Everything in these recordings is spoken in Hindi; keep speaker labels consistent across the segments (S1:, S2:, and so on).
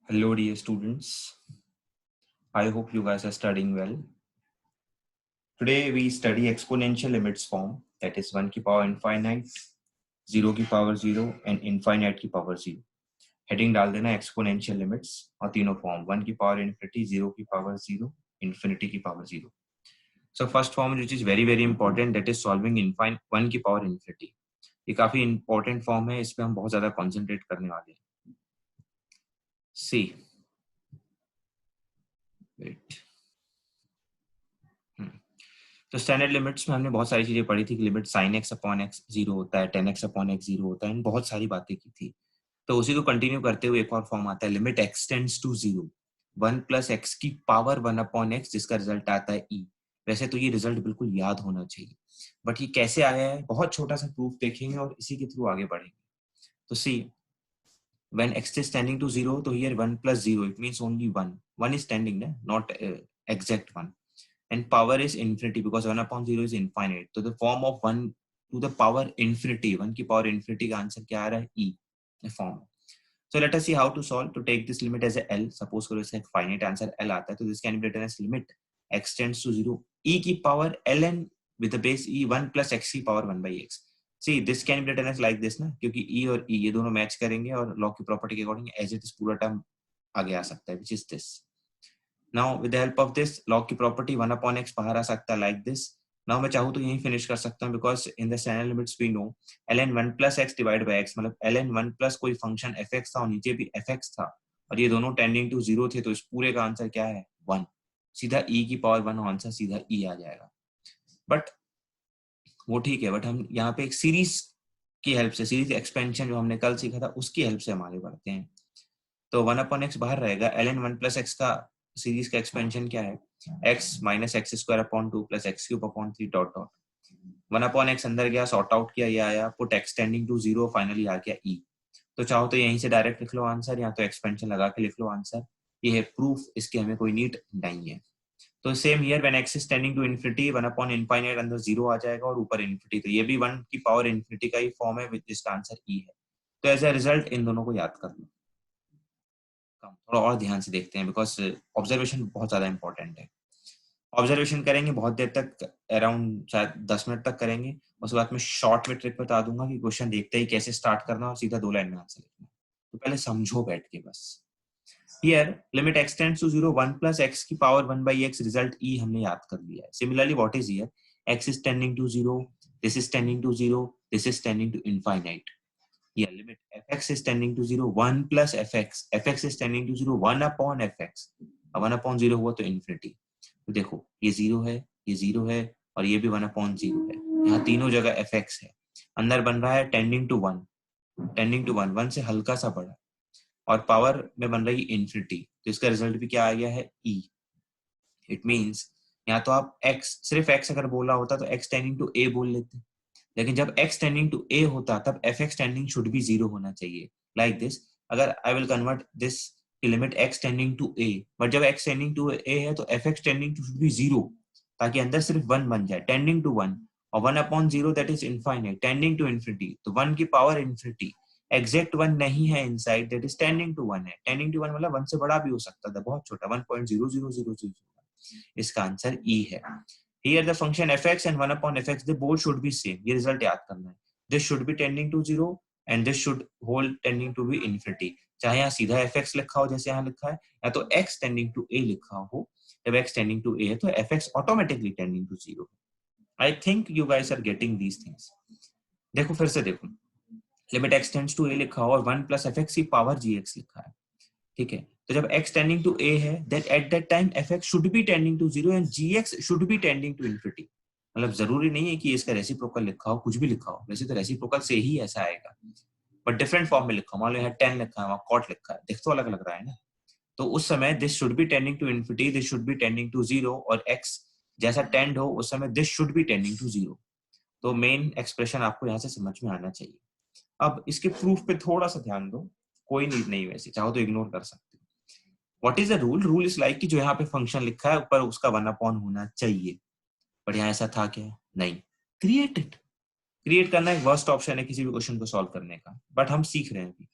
S1: Hello, dear students. I hope you guys are studying well. Today we study exponential limits form, that is 1 की power infinite, 0 की power 0 and infinite की power 0. हेडिंग डाल देना exponential limits और तीनों फॉर्म 1 की power infinity, 0 की power 0, infinity की power 0. So first form which is very important, that is solving 1 की power infinity. ये काफी important form है, इस पे हम बहुत ज्यादा concentrate करने वाले हैं. See, wait. तो स्टैंडर्ड लिमिट्स में हमने बहुत सारी चीजें पढ़ी थी कि limit sin x upon x 0 होता है, tan x अपॉन x 0 होता है, बहुत सारी बातें की थी. तो उसी को कंटिन्यू करते हुए एक और फॉर्म आता है limit x tends to 0 1 plus x की पावर 1 अपॉन x, जिसका रिजल्ट आता है e. वैसे तो ये रिजल्ट बिल्कुल याद होना चाहिए, बट ये कैसे आया है बहुत छोटा सा प्रूफ देखेंगे और इसी के थ्रू आगे बढ़ेंगे. तो सी when x is tending to 0, तो here 1 plus 0 it means only 1 is tending, not exact 1. And power is infinity because 1 upon 0 is infinite. So the form of 1 to the power infinity, 1 की power infinity का आंसर क्या आ रहा है? E form. So let us see how to solve. To take this limit as a L, suppose करो इसका एक finite answer L आता है, तो this can be written as limit x tends to 0 e की power ln with the base e 1 plus x की power 1 by x. See, this can be written as like this ना, क्योंकि e और e ये दोनों मैच करेंगे और लॉ की प्रॉपर्टी के अकॉर्डिंग as it is पूरा टर्म आगे आ सकता है, which is this. Now with the help of this log की property 1 upon x बाहर आ सकता है like this. Now मैं चाहूँ तो यहीं finish कर सकता हूँ because in the standard limits we know ln 1 plus x divided by x, मतलब ln 1 plus कोई function fx था और नीचे भी fx था और ये दोनों tending to 0 थे, तो इस पूरे का आंसर क्या है? 1. सीधा e की पावर 1 आंसर सीधा e आ जाएगा. बट वो ठीक है, बट हम यहाँ पे एक सीरीज की हेल्प से, सीरीज एक्सपेंशन जो हमने कल सीखा था उसकी हेल्प से हम आगे बढ़ते हैं. तो 1 अपॉन x बाहर रहेगा, ln 1 plus x का सीरीज का एक्सपेंशन क्या है? x minus x square upon 2 plus x cube upon 3 dot dot 1 upon x अंदर गया, सॉर्ट आउट किया, ये आया, put x tending to 0, finally आ गया e. तो चाहो तो यहीं से डायरेक्ट लिख लो आंसर, या तो एक्सपेंशन लगा के लिख लो आंसर. ये है प्रूफ, इसकी हमें कोई नीड नहीं है. तो same here when x is tending to infinity 1 upon infinite अंदर 0 आ जाएगा और ऊपर इन्फिनिटी, तो ये भी 1 की पावर इन्फिनिटी का ही फॉर्म है, जिसका आंसर e है. तो एज अ रिजल्ट इन दोनों को याद कर लो. थोड़ा और ध्यान से देखते हैं बिकॉज ऑब्जर्वेशन बहुत ज्यादा इंपॉर्टेंट है. ऑब्जर्वेशन करेंगे बहुत देर तक, अराउंड शायद 10 मिनट तक करेंगे. उसके बाद में शॉर्ट में ट्रिक बता दूंगा कि क्वेश्चन देखते ही कैसे स्टार्ट करना और सीधा 2 लाइन में आंसर लिखना. तो पहले समझो बैठ के बस. Here limit x tends to 0 1 plus x की power 1 by x, result e हमने याद कर लिया है. Similarly what is here? x is tending to 0, this is tending to 0, this is tending to infinite. Yeah, limit fx is tending to 0 1 plus fx is tending to 0 1 upon fx. 1 upon 0 हुआ तो infinity. तो देखो ये 0 है, ये 0 है और ये भी 1 upon 0 है. यहाँ तीनों जगह fx है. अंदर बन रहा है tending to 1, tending to 1, 1 से हल्का सा बड़ा, और पावर में बन रही इन्फिनिटी, तो इसका रिजल्ट भी क्या आ गया है? e. इट मींस यहाँ तो आप x, सिर्फ x अगर बोला होता तो x टेंडिंग टू a बोल लेते, लेकिन जब x टेंडिंग टू a होता तब fx टेंडिंग शुड बी 0 होना चाहिए, लाइक दिस. अगर I will convert this limit x tending to a, but जब x टेंडिंग टू a है तो fx tending to should be 0, ताकि अंदर सिर्फ 1 बन जाए. टेंडिंग टू 1 और 1 upon 0 that is infinite, tending to infinity, तो 1 की पावर इन्फिनिटी, एग्जैक्ट 1 नहीं है inside, that is tending to 1 है. टेंडिंग टू 1 मतलब 1 से बड़ा भी हो सकता था, बहुत छोटा 1.0000. इसका आंसर e है. Here the function fx and 1 upon fx, they both should be same. ये रिजल्ट याद करना है. This should be tending to 0 and this should whole tending to be infinity. चाहे यहाँ सीधा fx लिखा हो जैसे यहाँ लिखा है, या तो x tending to a लिखा हो. जब x tending to a है तो fx automatically tending to 0. I think you guys are getting these things. देखो फिर से देखो, limit x tends to a लिखा हो और 1 plus fx की पावर gx लिखा है, ठीक है. तो जब x टेंडिंग टू a है, that at that time fx should be tending to 0 and gx should be tending to infinity. मतलब जरूरी नहीं है कि इसका रेसिप्रोकल लिखा हो, कुछ भी लिखा हो, वैसे तो रेसिप्रोकल से ही ऐसा आएगा, बट डिफरेंट फॉर्म में लिखा हो. मान लो यहाँ 10 लिखा है, वहाँ cot लिखा है, देख तो अलग लग रहा है ना. तो उस समय this should be tending to infinity, this should be tending to 0, और x जैसा टेंड हो उस समय this should be tending to 0. तो मेन एक्सप्रेशन आपको यहाँ से समझ में आना चाहिए. अब इसके प्रूफ पे थोड़ा सा ध्यान दो, कोई नीड नहीं, वैसे चाहो तो इग्नोर कर सकते हो. What is the rule? Rule is like कि जो यहाँ पे फंक्शन लिखा है ऊपर उसका 1 अपॉन होना चाहिए, पर यहाँ ऐसा था क्या? नहीं. Create it. क्रिएट करना एक वर्स्ट ऑप्शन है किसी भी क्वेश्चन को सॉल्व करने का, बट हम सीख रहे हैं अभी.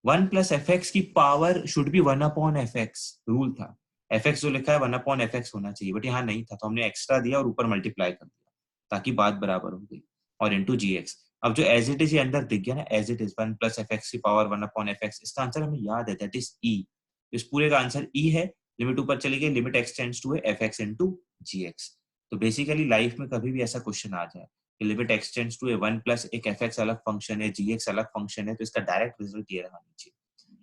S1: 1 प्लस एफ एक्स की power should be 1 upon f x, rule था। एफ एक्स जो लिखा है 1 अपॉन एफ एक्स होना चाहिए, बट यहाँ नहीं था, तो हमने एक्स्ट्रा दिया और ऊपर मल्टीप्लाई कर दिया ताकि बात बराबर हो गई, और इंटू जी एक्स। अब जो एज इट इज ये अंदर दिख गया ना, as it is 1 plus F x की पावर 1 अपॉन एफ एक्स, इसका आंसर हमें याद है, दैट इज ई। इस पूरे का आंसर ई है। लिमिट ऊपर चली गई, limit x tends to F x into ji x. तो बेसिकली लाइफ में कभी भी ऐसा क्वेश्चन आ जाए कि limit x tends to 1 plus एक एफ एक्स अलग फंक्शन है, जी एक्स अलग फंक्शन है, तो इसका डायरेक्ट रिजल्ट ये रहा नीचे,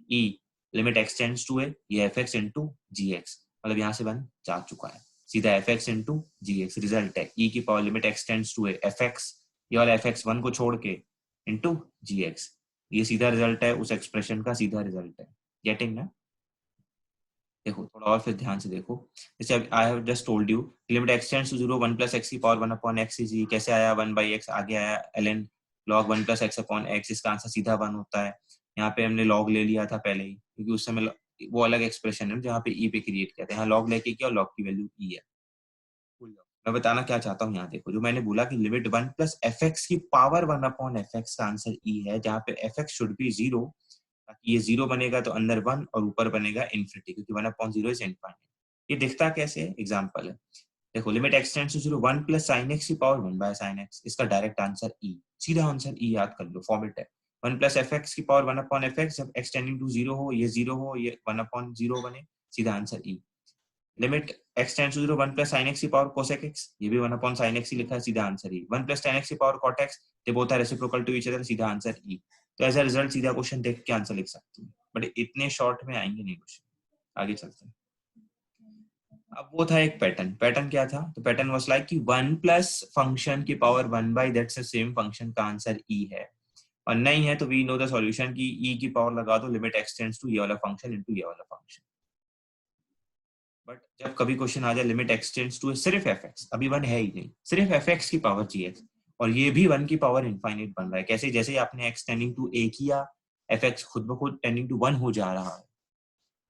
S1: e limit x tends to ये एफ एक्स इंटू जी एक्स, मतलब यहाँ से बन जा चुका है सीधा एफ एक्स इंटू जी एक्स, रिजल्ट है ई की power limit x tends to F x, ये वाला एफ एक्स 1 को छोड़ के इंटू जी एक्स, ये सीधा रिजल्ट है उस एक्सप्रेशन का, सीधा रिजल्ट है। गेटिंग ना? देखो थोड़ा और फिर ध्यान से देखो, जैसे I have just told you limit x tends to 0 1 plus x की power 1 upon x is e, कैसे आया 1 बाई एक्स, आगे आया ln log 1 plus x upon x, इसका आंसर सीधा 1 होता है। यहाँ पे हमने log ले लिया था पहले ही, क्योंकि उस समय वो अलग एक्सप्रेशन है जहाँ पे ई पे क्रिएट किया था, यहाँ log लेके किया और log की वैल्यू ई है। मैं बताना क्या चाहता हूँ, यहाँ देखो जो मैंने बोला कि लिमिट 1 प्लस एफ एक्स की पावर 1 अपॉन एफ एक्स का आंसर ई है, जहाँ पे एफ एक्स शुड बी 0, ताकि ये 0 बनेगा तो अंदर 1 और ऊपर बनेगा इन्फिनिटी, क्योंकि 1 अपॉन 0 इज इनफाइनाइट। ये दिखता कैसे है, एग्जांपल है, देखो limit x tends to 0 1 plus sin x की पावर 1 बाय sin x, इसका डायरेक्ट आंसर ई, सीधा आंसर ई, याद कर लो फॉर्मेट है। 1 प्लस एफ एक्स की पावर 1 अपॉन एफ एक्स, जब x टेंडिंग टू 0 हो, ये 0 हो, ये 1 अपॉन 0 बने, सीधा answer e. Limit x tends to 0 1 plus sin x की पावर cosec x, ये भी 1 अपॉन sin x ही लिखा है, सीधा answer e. 1 plus tan x की power cot x, they both are reciprocal to each other, सीधा आंसर ई। तो एज अ रिजल्ट सीधा क्वेश्चन देख के आंसर लिख सकते हैं, बट इतने शॉर्ट में आएंगे नहीं क्वेश्चन। आगे चलते हैं। अब वो था एक पैटर्न, पैटर्न क्या था, तो पैटर्न वाज लाइक कि 1 प्लस फंक्शन की power 1 by that's the same function का आंसर ई है, और नहीं है तो वी नो द सॉल्यूशन की ई की पावर लगा दो लिमिट एक्स टेंड्स टू ये वाला फंक्शन इनटू ये वाला फंक्शन। बट जब कभी क्वेश्चन आ जाए लिमिट एक्स टेंड्स टू सिर्फ एफ एक्स, अभी 1 है ही नहीं, सिर्फ एफ एक्स की पावर जी एक्स, और ये भी 1 की पावर इनफाइनाइट बन रहा है, कैसे, जैसे ही आपने एक्स टेंडिंग टू ए किया, एफ एक्स खुद ब खुद टेंडिंग टू 1 हो जा रहा है,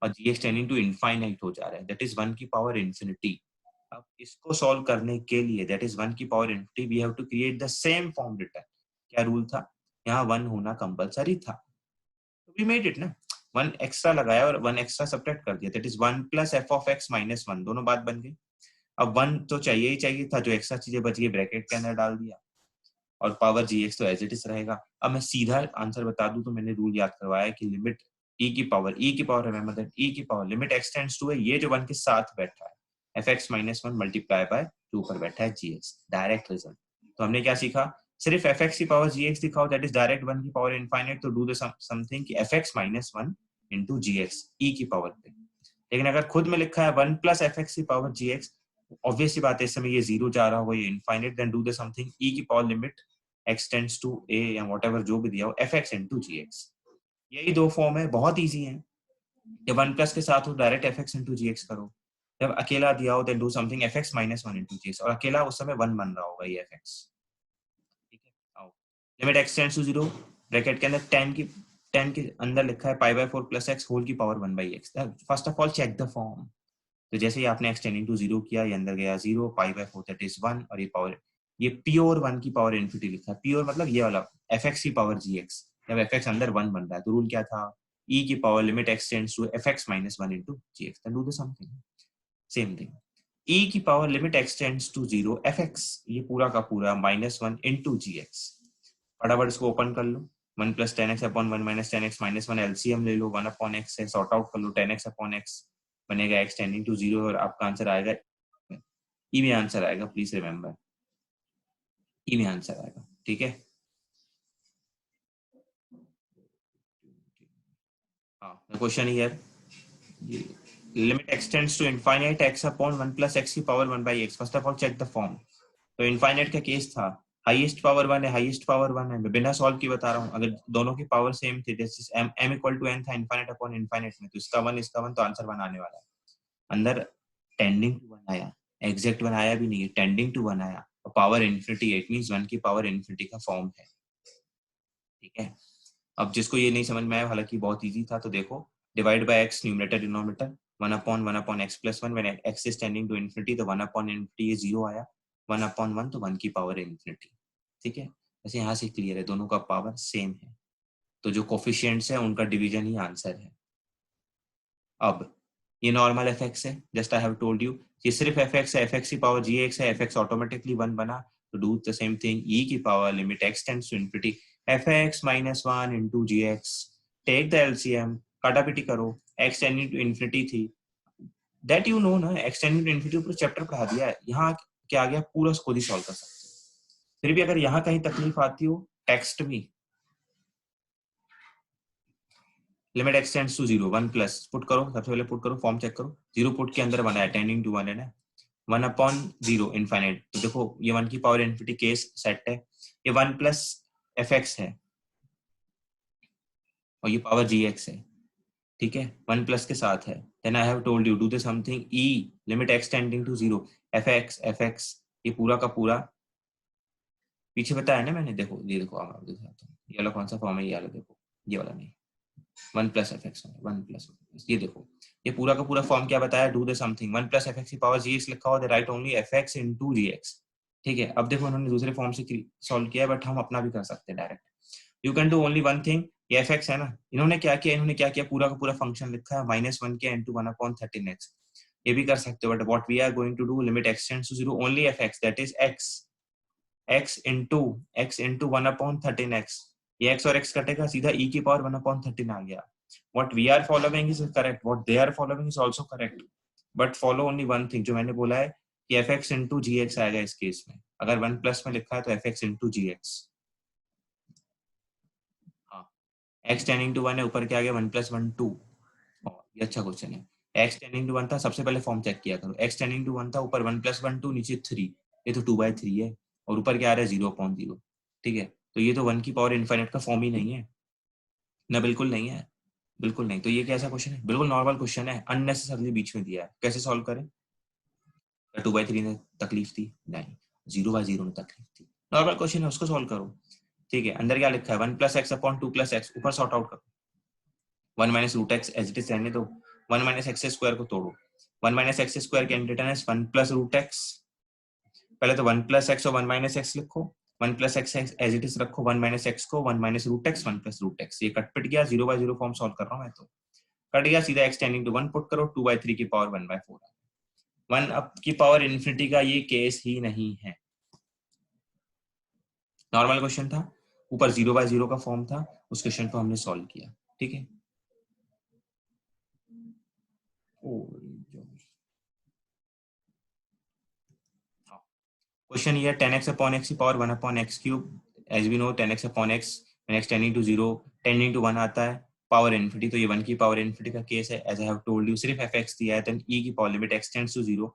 S1: और जी एक्स टेंडिंग टू इनफाइनाइट हो जा रहा है, दैट इज 1 की पावर इन्फिनिटी। अब इसको सॉल्व करने के लिए, दैट इज 1 की power infinity, we have to create the same form return. क्या रूल था, यहाँ 1 होना कंपलसरी था, तो वी मेड इट ना, 1 एक्स्ट्रा लगाया और 1 एक्स्ट्रा सब्ट्रैक्ट कर दिया, that is 1 plus F of x minus 1, दोनों बात बन गई। अब 1 तो चाहिए ही चाहिए था, जो एक्स्ट्रा चीजें बच गई ब्रैकेट के अंदर डाल दिया, और पावर जी एक्स तो एज इट इज रहेगा। अब मैं सीधा आंसर बता दूं तो मैंने रूल याद करवाया कि लिमिट ई की पावर रिमेंबर दैट ई की power limit x tends to है, ये जो 1 के साथ बैठा है F x minus 1 multiply by 2 पर बैठा है जी एक्स, डायरेक्ट रिजल्ट। तो हमने क्या सीखा, सिर्फ एफ एक्स की पावर जी एक्स दिखाओ, दैट इज डायरेक्ट 1 की पावर इनफाइनाइट, तो डू द समथिंग कि एफ एक्स माइनस 1 इंटू जी एक्स ई की पावर पे। लेकिन अगर खुद में लिखा है 1 प्लस एफ एक्स की पावर जी एक्स, ऑब्वियस सी बात है इस समय ये 0 जा रहा होगा, ये infinite, then do the something E की power limit x tends to A या व्हाटएवर जो भी दिया हो एफ एक्स इंटू जी एक्स। यही दो फॉर्म है, बहुत ईजी है। जब 1 प्लस के साथ हो डायरेक्ट एफ एक्स इंटू जी एक्स करो, जब अकेला दिया हो then do something f x minus 1 into ji x, और अकेला उस समय 1 बन रहा होगा ये एफ एक्स। ठीक है, आओ limit x tends to 0, bracket के अंदर 10 के अंदर लिखा है pi by 4 plus x whole की power 1 by x. First of all check the form, तो जैसे ही आपने एक्स टेंडिंग टू 0 किया, ये अंदर गया 0, पाई बाय 4 दैट इज 1, और ये पावर, ये प्योर 1 की पावर इन्फिनिटी लिखा है, प्योर मतलब ये वाला एफ एक्स की पावर जी एक्स, जब एफ एक्स अंदर 1 बन रहा है तो रूल क्या था, ई की power limit x tends to F x minus 1 into ji X, then do the something same thing, E की power limit x tends to 0 F x, ये पूरा का पूरा माइनस 1 इंटू जी एक्स। फटाफट इसको ओपन कर लो, 1 plus 10x upon 1 minus 10x minus 1 LCM ले लो, 1 अपॉन x से सॉर्ट आउट कर लो, 10x अपॉन x बनेगा x टेंडिंग टू 0, और आपका आंसर आएगा ई में आंसर आएगा, प्लीज रिमेंबर ई में आंसर आएगा। ठीक है, हाँ question here, limit x tends to infinite x upon 1 plus x की power 1 by x, first of all check the form. तो इनफाइनाइट का केस था, हाईएस्ट पावर 1 है, हाईएस्ट पावर 1 है, मैं बिना सॉल्व की बता रहा हूँ, अगर दोनों की पावर सेम थी, जैसे m इक्वल टू n था इनफाइनाइट अपॉन इनफाइनाइट में, तो इसका 1 इसका 1, तो आंसर 1 आने वाला है। अंदर टेंडिंग टू 1 आया, एग्जैक्ट 1 आया भी नहीं है, टेंडिंग टू 1 आया, और पावर इन्फिनिटी, इट मींस 1 की पावर इन्फिनिटी का फॉर्म है। ठीक है, अब जिसको ये नहीं समझ में आया, हालांकि बहुत इजी था, तो देखो divide by x numerator denominator, 1 upon x plus 1, when x is tending to infinity, तो 1 अपॉन इन्फिनिटी ये 0 आया, 1 अपॉन 1 तो 1 की पावर इन्फिनिटी। ठीक है, वैसे यहाँ से क्लियर है, दोनों का पावर सेम है। तो जो कोफिशिएंट्स है उनका डिवीजन ही आंसर है। अब ये नॉर्मल एफ एक्स है, just I have told you, ये सिर्फ एफ एक्स है, एफ एक्स की पावर जी एक्स है, एफ एक्स ऑटोमेटिकली 1 बना, तो do the same thing, E की power limit x tends to infinity F x minus 1 into ji X, take the LCM, काटापीटी करो, एक्स टेंडिंग टू इन्फिनिटी थी, दैट यू नो ना, एक्स टेंडिंग टू इन्फिनिटी पूरा चैप्टर पढ़ा दिया है, यहाँ क्या आ गया, पूरा खुद ही सॉल्व कर सकते हैं। फिर भी अगर यहाँ कहीं तकलीफ आती हो, टेक्स्ट में limit x tends to 0 1 plus put करो, सबसे पहले पुट करो, फॉर्म चेक करो, 0 पुट के अंदर बना है टेंडिंग टू 1 है ना, 1 अपॉन 0 इनफाइनाइट, तो देखो ये 1 की पावर इन्फिनिटी केस सेट है, ये 1 प्लस एफ एक्स है और ये पावर जी एक्स है, ठीक है, 1 प्लस के साथ है, then I have told you do the something, e limit x tending to 0 F x ये पूरा का पूरा पीछे बताया ना मैंने, देखो ये देखो आप दिखाता हूँ, ये वाला कौन सा फॉर्म है, ये वाला देखो, ये वाला नहीं, 1 प्लस एफ एक्स, 1 प्लस, ये देखो ये पूरा का पूरा फॉर्म क्या बताया, do the something, 1 plus F x की पावर जी एक्स लिखा हुआ, right only F X into G X, ठीक है। अब देखो उन्होंने दूसरे फॉर्म से सॉल्व किया है, बट हम अपना भी कर सकते हैं direct, you can do only one thing, ये एफ एक्स है ना, इन्होंने क्या किया, पूरा का पूरा फंक्शन लिखा है -1 के इनटू 1 अपॉन 13x, ये भी कर सकते हो, but what we are going to do, limit x tends to 0 only F x, that is x into 1 upon 13x, ये x और x कटेगा, सीधा e की पावर 1 अपॉन 13 आ गया। What we are following is correct, what they are following is also correct, but follow only one thing, जो मैंने बोला है कि fx into gx आएगा इस केस में, अगर 1 प्लस में लिखा है तो fx into gx, हाँ, x टेंडिंग टू 1 है, ऊपर क्या आ गया 1 प्लस 1 2, ये अच्छा क्वेश्चन है, x टेंडिंग टू 1 था, सबसे पहले फॉर्म चेक किया करो, x टेंडिंग टू 1 था, ऊपर 1 प्लस 1 2, नीचे 3, ये तो 2/3 है, और ऊपर क्या आ रहा है 0/0, ठीक है, तो ये तो 1 की पावर इनफाइनाइट का फॉर्म ही नहीं है ना, बिल्कुल नहीं है, बिल्कुल नहीं, तो ये कैसा क्वेश्चन है, बिल्कुल नॉर्मल क्वेश्चन है, अननेसेसरली बीच में दिया है, कैसे सॉल्व करें, 2/3 में तकलीफ थी नहीं, 0/0 में तकलीफ थी, नॉर्मल क्वेश्चन है, उसको सॉल्व करो, ठीक है, अंदर क्या लिखा है 1 plus x upon 2 plus x, ऊपर सॉर्ट आउट करो, 1 minus root x as it is रहने दो, 1 माइनस एक्स स्क्वायर को तोड़ो, 1 minus x square can return as 1 plus root x, पहले तो 1 प्लस एक्स और 1 माइनस एक्स लिखो, 1 plus x as it is रखो, 1 माइनस एक्स को 1 minus root x 1 plus root x, ये कट पिट गया, 0/0 फॉर्म सॉल्व कर रहा हूँ मैं, तो कट गया, सीधा x टेंडिंग टू 1 पुट करो, 2/3 की पावर 1/4, 1 अप की पावर इन्फिनिटी का ये केस ही नहीं है, नॉर्मल क्वेश्चन था, ऊपर 0/0 का फॉर्म था, उस क्वेश्चन को हमने सॉल्व किया, ठीक है। क्वेश्चन ये 10x अपॉन x की power 1 upon x cube, as we know 10x upon x when x tending to 0 tending to 1 आता है, पावर इन्फिनिटी, तो ये 1 की पावर इन्फिनिटी का केस है, as I have told you, सिर्फ fx दिया है, देन e की power limit x tends to 0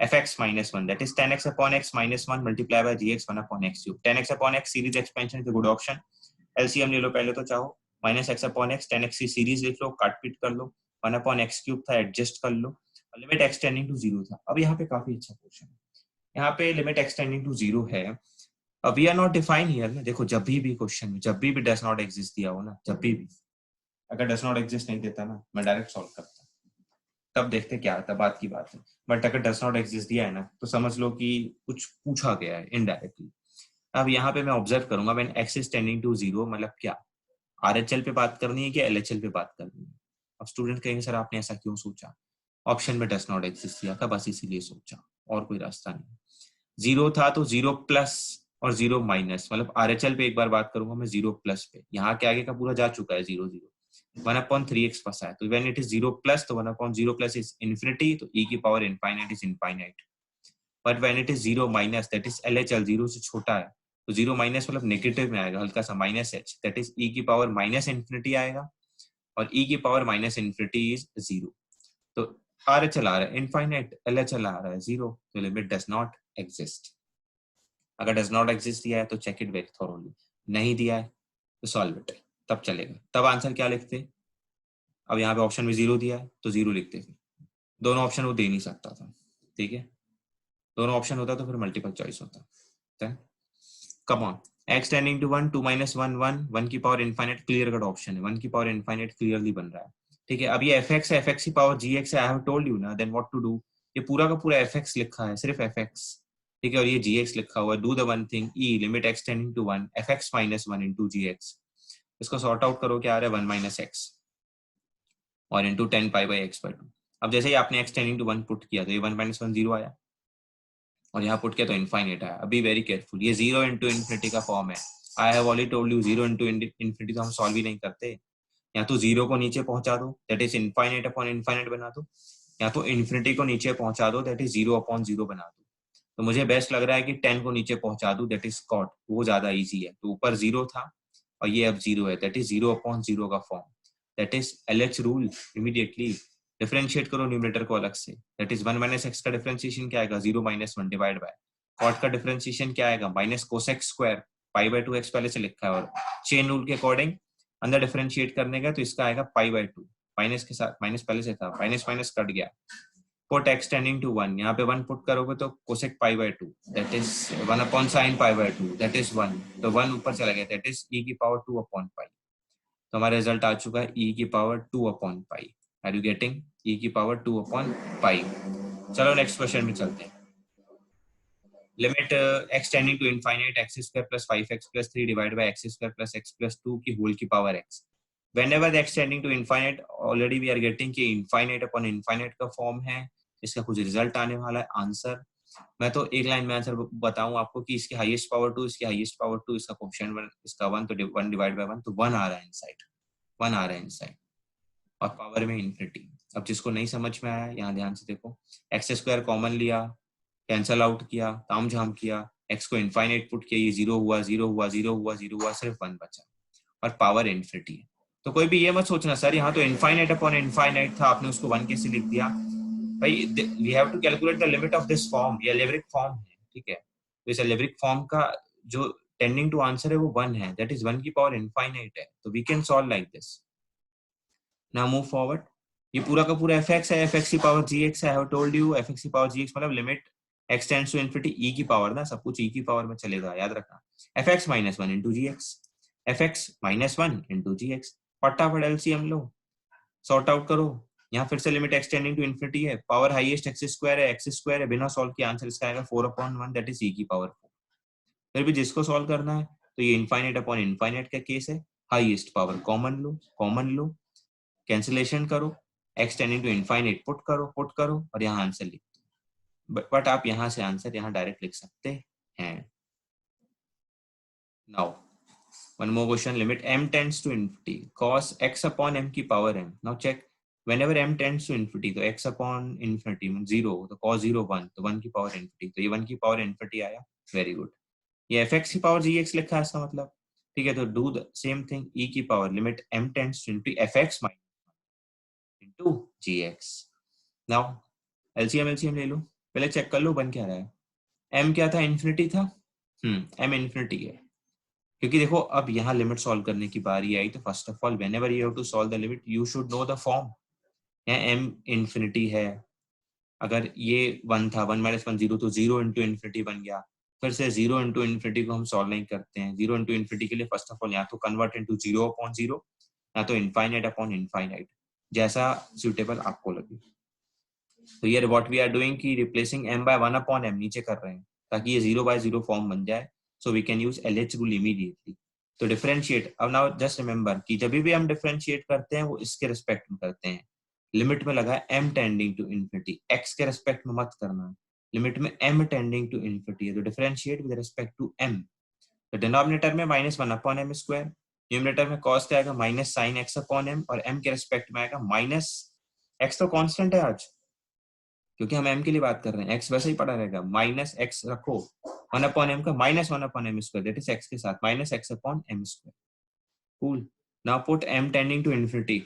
S1: fx minus 1, that is 10x upon x minus 1 multiplied by gx 1 upon x cube, 10x upon x series expansion is a good option, LCM ले लो पहले तो चाहो, minus x upon x 10x की सीरीज लिख लो, काट पीट कर लो, 1 upon x क्यूब था, एडजस्ट कर लो, लिमिट x टेंडिंग टू 0 था। अब यहाँ पे काफी अच्छा क्वेश्चन है, यहाँ पे लिमिट x टेंडिंग टू 0 है, अब we are not define here ना, देखो जब भी क्वेश्चन में जब भी डज नॉट एग्जिस्ट दिया हो ना, जब भी अगर डज नॉट एग्जिस्ट नहीं देता ना, मैं डायरेक्ट सॉल्व करता, तब देखते क्या आता, बात की बात है, बट अगर डज नॉट एग्जिस्ट दिया है ना, तो समझ लो कि कुछ पूछा गया है इनडायरेक्टली। अब यहाँ पे मैं ऑब्जर्व करूंगा, when x is tending to 0, मतलब क्या RHL पे बात करनी है कि LHL पे बात करनी है। अब स्टूडेंट कहेंगे सर आपने ऐसा क्यों सोचा, ऑप्शन में डज नॉट एग्जिस्ट दिया था, बस इसीलिए सोचा, और कोई रास्ता नहीं, 0 था तो 0 प्लस और 0 माइनस, मतलब RHL पे एक बार बात करूंगा मैं 0 प्लस पे, यहाँ के आगे का पूरा जा चुका है 0 0, 1/3x फंसा है, तो व्हेन इट इज 0 प्लस, तो 1/0 प्लस इज इन्फिनिटी, तो e की power infinite is infinite, but when it is 0 minus, that is LHL 0 से छोटा है, तो 0 माइनस मतलब नेगेटिव में आएगा, हल्का सा minus h, that is e की पावर माइनस इन्फिनिटी आएगा, और e की पावर माइनस इन्फिनिटी इज 0, तो RHL आ रहा है इनफाइनाइट, LHL आ रहा है 0, तो लिमिट डज नॉट एग्जिस्ट। अगर डज नॉट एग्जिस्ट दिया है तो चेक इट वेरी थॉरोली, नहीं दिया है तो सॉल्व इट, तब चलेगा, तब आंसर क्या लिखते, अब यहाँ पे ऑप्शन में 0 दिया है तो 0 लिखते, फिर दोनों ऑप्शन वो दे नहीं सकता था, ठीक है, दोनों ऑप्शन होता तो फिर मल्टीपल चॉइस होता, come on, x tending to 1 2 minus 1 1 1 की power infinite clear cut option है, 1 की पावर इनफाइनाइट क्लियरली बन रहा है, ठीक है। अब ये fx की power gx I have told you ना, देन व्हाट टू डू, ये पूरा का पूरा fx लिखा है, सिर्फ fx, ठीक है, और ये gx लिखा हुआ है, do the one thing, e limit x tending to 1 fx minus 1 into gx, इसको सॉर्ट आउट करो, क्या आ रहा है 1 माइनस एक्स और into 10 pi by x by 2। अब जैसे ही आपने एक्स टेंडिंग टू 1 पुट किया तो ये 1 माइनस 1 0 आया और यहाँ पुट किया तो इनफाइनाइट आया। अभी वेरी केयरफुल, ये 0 इंटू इन्फिनिटी का फॉर्म है। I have already told you 0 into infinity तो हम सॉल्व ही नहीं करते। या तो 0 को नीचे पहुंचा दो, that is infinite upon infinite बना दो, या तो इन्फिनिटी को नीचे पहुंचा दो, दैट इज 0 अपॉन 0 बना दो। तो मुझे बेस्ट लग रहा है कि 10 को नीचे पहुंचा दू, दैट इज कॉट, वो ज्यादा इजी है। तो ऊपर 0 था और ये अब 0 है, दैट इज 0 अपॉन 0 का form, that is LH rule. Immediately differentiate करो न्यूमरेटर को अलग से, दैट इज 1 माइनस एक्स का डिफरेंशिएशन क्या आएगा 0 माइनस 1 डिवाइड बाय कॉट का डिफरेंशिएशन क्या आएगा minus cosec square pi by 2 x पहले से लिखा है और चेन रूल के अकॉर्डिंग अंदर डिफरेंशिएट करने का तो इसका आएगा पाई बाय 2, माइनस के साथ माइनस पहले से था, माइनस माइनस कट गया, पुट x टेंडिंग टू 1, यहाँ पे 1 पुट करोगे तो cosec pi by 2 that is 1 upon sine pi by 2 that is 1, तो 1 ऊपर चला गया दैट इज e की पावर 2 अपॉन पाई। तो हमारा रिजल्ट आ चुका है e की power 2 upon pi. Are you getting? e की पावर 2 अपॉन पाई। चलो नेक्स्ट क्वेश्चन में चलते हैं। Limit x tending to infinite x square plus 5x plus 3 divide by x square plus x plus 2 की होल की power x। Whenever the x tending to infinite, already we are getting कि infinite upon infinite का फॉर्म है, इसका कुछ रिजल्ट आने वाला है आंसर। मैं तो एक लाइन में आंसर बताऊं आपको कि इसकी हाईएस्ट पावर 2, इसकी हाईएस्ट पावर 2, इसका कोएफिशिएंट 1, इसका 1, तो 1 डिवाइड बाय 1 तो 1 आ रहा है इनसाइड, 1 आ रहा है इनसाइड और पावर में इन्फिनिटी। अब जिसको नहीं समझ में आया यहाँ ध्यान से देखो, एक्स स्क्वायर कॉमन लिया, कैंसल आउट किया, ताम झाम किया, एक्स को इनफाइनाइट पुट किया, ये 0 हुआ 0 हुआ 0 हुआ 0 हुआ, सिर्फ 1 बचा और पावर इन्फिनिटी है। तो कोई भी ये मत सोचना सर यहाँ तो इनफाइनाइट अपॉन इनफाइनाइट था, आपने उसको 1 कैसे लिख दिया भाई। We have to calculate the limit of this form, ये अलजेब्रिक फॉर्म है, ठीक है। तो इस अलजेब्रिक फॉर्म का जो टेंडिंग टू आंसर है वो 1 है, दैट इज 1 की पावर इनफाइनाइट है, तो we can solve like this. Now move forward. ये पूरा का पूरा fx है, fx की पावर gx है। I have told you fx की पावर gx मतलब limit x tends to infinity e की पावर ना, सब कुछ e की पावर में चलेगा, याद रखना। fx minus 1 into gx, fx minus 1 into gx, फटाफट एलसीएम लो, सॉर्ट आउट करो। यहाँ फिर से limit x tending to infinity है, पावर हाईएस्ट x स्क्वायर है, बिना सॉल्व किए आंसर इसका आएगा 4 अपॉन 1 दैट इज e की पावर 4। फिर भी जिसको सॉल्व करना है तो ये इनफाइनाइट अपॉन इनफाइनाइट का केस है, हाईएस्ट पावर कॉमन लो, कैंसिलेशन करो, x tending to infinite put करो और यहाँ आंसर लिख दो। बट आप यहाँ से आंसर यहाँ डायरेक्ट लिख सकते हैं। Now one more question, limit m tends to infinity cos x upon m की power m। now check, whenever m tends to infinity तो x upon infinity 0, तो cos 0 1, तो 1 की पावर इन्फिनिटी, तो ये 1 की पावर इन्फिनिटी आया, वेरी गुड। ये fx की पावर gx लिखा है इसका मतलब, ठीक है। तो do the same thing, e की power limit m tends to infinity fx minus into gx। Now LCM ले लो, पहले चेक कर लो बन क्या रहा है। m क्या था, इन्फिनिटी था, m इन्फिनिटी है। क्योंकि देखो अब यहाँ लिमिट सॉल्व करने की बारी आई, तो first of all whenever you have to solve the limit you should know the form. यहाँ m इन्फिनिटी है, अगर ये 1 था, 1 माइनस 1 0, तो 0 इंटू इन्फिनिटी बन गया। फिर से 0 इंटू इन्फिनिटी को हम सॉल्व नहीं करते हैं, 0 इंटू इन्फिनिटी के लिए फर्स्ट ऑफ ऑल यहाँ तो कन्वर्ट इंटू 0 अपॉन 0, या तो इनफाइनाइट अपॉन इनफाइनाइट, जैसा सुटेबल आपको लगे। तो ये व्हाट वी आर डूइंग कि replacing m by 1 upon m नीचे कर रहे हैं ताकि ये 0 बाय 0 फॉर्म बन जाए, so we can use LH rule immediately. तो डिफरेंशिएट, अब नाउ जस्ट रिमेंबर कि जब भी हम डिफरेंशिएट करते हैं वो इसके रिस्पेक्ट में करते हैं। लिमिट में लगा है m tending to infinity, x के रिस्पेक्ट में मत करना, लिमिट में m टेंडिंग टू इन्फिनिटी है तो differentiate with respect to m। तो डिनोमिनेटर में minus 1 upon m square, numerator में कॉस क्या आएगा minus sine x upon m, और m के रिस्पेक्ट में आएगा माइनस x, तो कांस्टेंट है आज क्योंकि हम m के लिए बात कर रहे हैं, x वैसे ही पड़ा रहेगा, माइनस x रखो 1 अपॉन m का minus 1 upon m square that is x के साथ minus x upon m square. Cool. Now put m tending to infinity,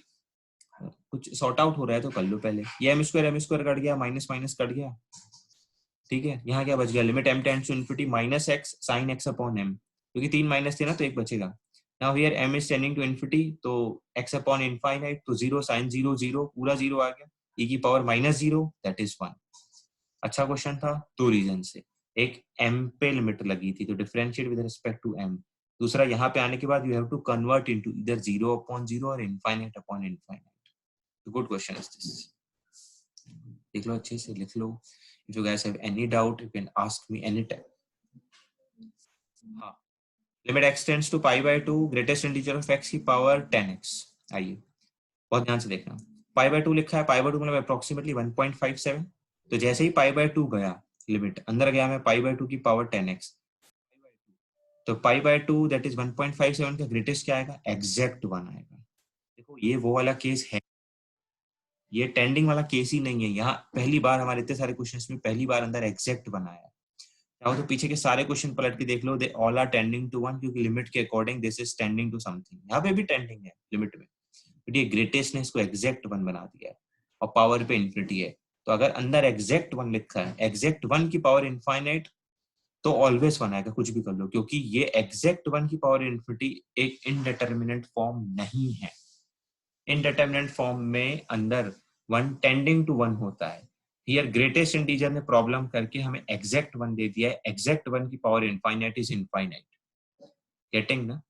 S1: कुछ सॉर्ट आउट हो रहा है तो कर लो पहले, ये m स्क्वायर कट गया, माइनस माइनस कट गया, ठीक है। यहाँ क्या बच गया, limit m tends to infinity minus x sine x upon m, क्योंकि 3 माइनस थे ना तो एक बचेगा। Now here m is tending to infinity तो x अपॉन इनफाइनाइट, तो 0 साइन 0 0 पूरा 0 आ गया, e की पावर माइनस 0 दैट इज 1। अच्छा क्वेश्चन था, दो रीजन से, एक m पे लिमिट लगी थी तो differentiate with respect to m, दूसरा यहाँ पे आने के बाद you have to convert into either 0 upon 0 और infinite upon infinite. Good question is this, देख लो अच्छे से लिख लो। If you guys have any doubt you can ask me any time. हाँ, limit x tends to pi by 2 greatest integer of x की पावर 10x। आइए बहुत ध्यान से देखना, पाई बाय 2 लिखा है, पाई बाय 2 मतलब अप्रोक्सीमेटली 1.57। तो जैसे ही पाई बाय 2 गया लिमिट अंदर गया मैं पाई बाय 2 की पावर 10x, तो पाई बाय 2 दैट इज 1.57 का ग्रेटेस्ट क्या आएगा, एग्जैक्ट 1 आएगा। देखो ये वो वाला केस है, ये टेंडिंग वाला केस ही नहीं है। यहाँ पहली बार हमारे इतने सारे क्वेश्चंस में पहली बार अंदर एग्जैक्ट 1 आया है। चाहो तो पीछे के सारे क्वेश्चन पलट के देख लो, they all are tending to 1, क्योंकि लिमिट के according this is tending to something. यहाँ पे भी टेंडिंग है लिमिट में, बट ये ग्रेटेस्ट ने इसको एग्जैक्ट 1 बना दिया है और पावर पे इन्फिनिटी है। तो अगर अंदर एग्जैक्ट 1 लिखा है, एग्जैक्ट 1 की पावर इनफाइनाइट, तो ऑलवेज 1 आएगा, कुछ भी कर लो, क्योंकि ये एग्जैक्ट 1 की पावर इन्फिनिटी एक इनडिटरमिनेट फॉर्म नहीं है। इनडिटरमिनेट फॉर्म में अंदर 1 टेंडिंग टू 1 होता है। हियर ग्रेटेस्ट इंटीजर ने प्रॉब्लम करके हमें एग्जैक्ट 1 दे दिया है। एग्जैक्ट 1 की power infinite is infinite. Getting ना?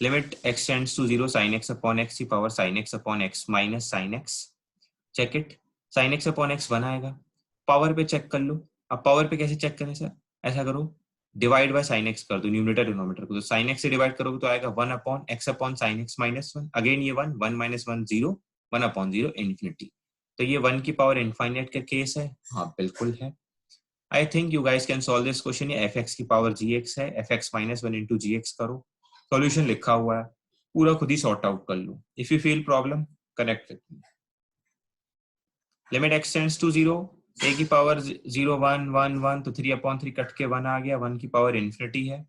S1: Limit x tends to 0 sin x upon x की power sin x upon x minus sin x। Check it, sin x upon x 1 आएगा। पावर पे चेक कर लो। अब पावर पे कैसे चेक करें सर? ऐसा करो, डिवाइड बाय sin x कर दो न्यूमरेटर डिनोमिनेटर को। तो sin x से डिवाइड करोगे तो आएगा 1 upon x upon sin x minus 1। Again ये 1, 1 माइनस 1 0, 1 अपॉन 0 इन्फिनिटी। तो ये 1 की पावर इनफाइनाइट का केस है। हाँ बिल्कुल है। I think you guys can solve this question. ये fx की पावर gx है, fx माइनस 1 इंटू gx करो, सॉल्यूशन लिखा हुआ है, पूरा खुद ही सॉर्ट आउट कर लो। If you feel problem connect with me. Limit x tends to 0, a की पावर 0 1 1 1, तो 3 अपॉन 3 कट के 1 आ गया, 1 की पावर इन्फिनिटी है।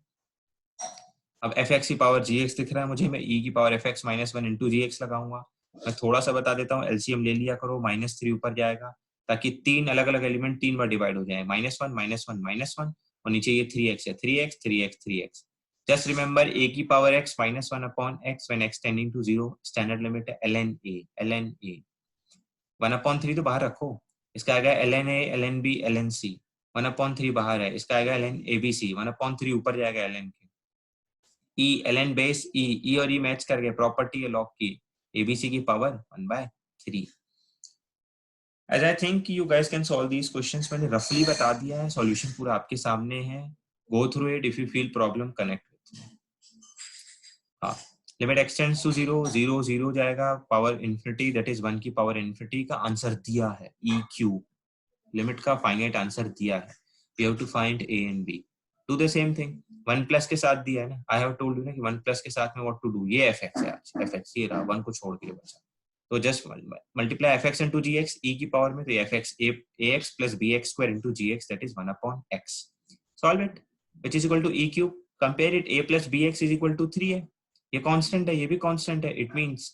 S1: अब fx की पावर gx दिख रहा है मुझे, मैं e की power fx minus 1 into gx लगाऊंगा। मैं थोड़ा सा बता देता हूँ, एलसीएम ले लिया करो, -3 ऊपर जाएगा, ताकि 3 अलग अलग एलिमेंट 3 बार डिवाइड हो जाए, -1 -1 -1, और नीचे ये 3x है, 3x 3x 3x। Just remember a की power x minus 1 upon x when x tending to 0, standard limit है ln a। 1 अपॉन 3 तो बाहर रखो, इसका आएगा ln a ln b ln c। 1 अपॉन 3 बाहर है, इसका आएगा ln abc। 1 अपॉन 3 ऊपर जाएगा ln के। e ln बेस e और e मैच कर गए, प्रॉपर्टी है लॉग की, abc की power 1/3। As I think you guys can solve these questions, मैंने रफली बता दिया है, सॉल्यूशन पूरा आपके सामने है। Go through it, if you feel problem connect with me। हाँ, लिमिट एक्सटेंड्स टू 0, 0 0 जाएगा, पावर इन्फिनिटी दैट इज 1 की पावर इन्फिनिटी का आंसर दिया है, e क्यूब लिमिट का फाइनाइट आंसर दिया है। We have to find a and b. Do the same thing, 1 plus के साथ दिया है ना, I have told you ना कि 1 प्लस के साथ में what to do, ये fx है, आज fx ये रहा, 1 को छोड़ के बचा, तो just multiply fx into gx, e की पावर में, तो fx ax plus bx square into gx that is 1 upon x। Solve it, which is equal to e cube। Compare it, a plus bx is equal to 3 है, ये कांस्टेंट है, ये भी कांस्टेंट है। It means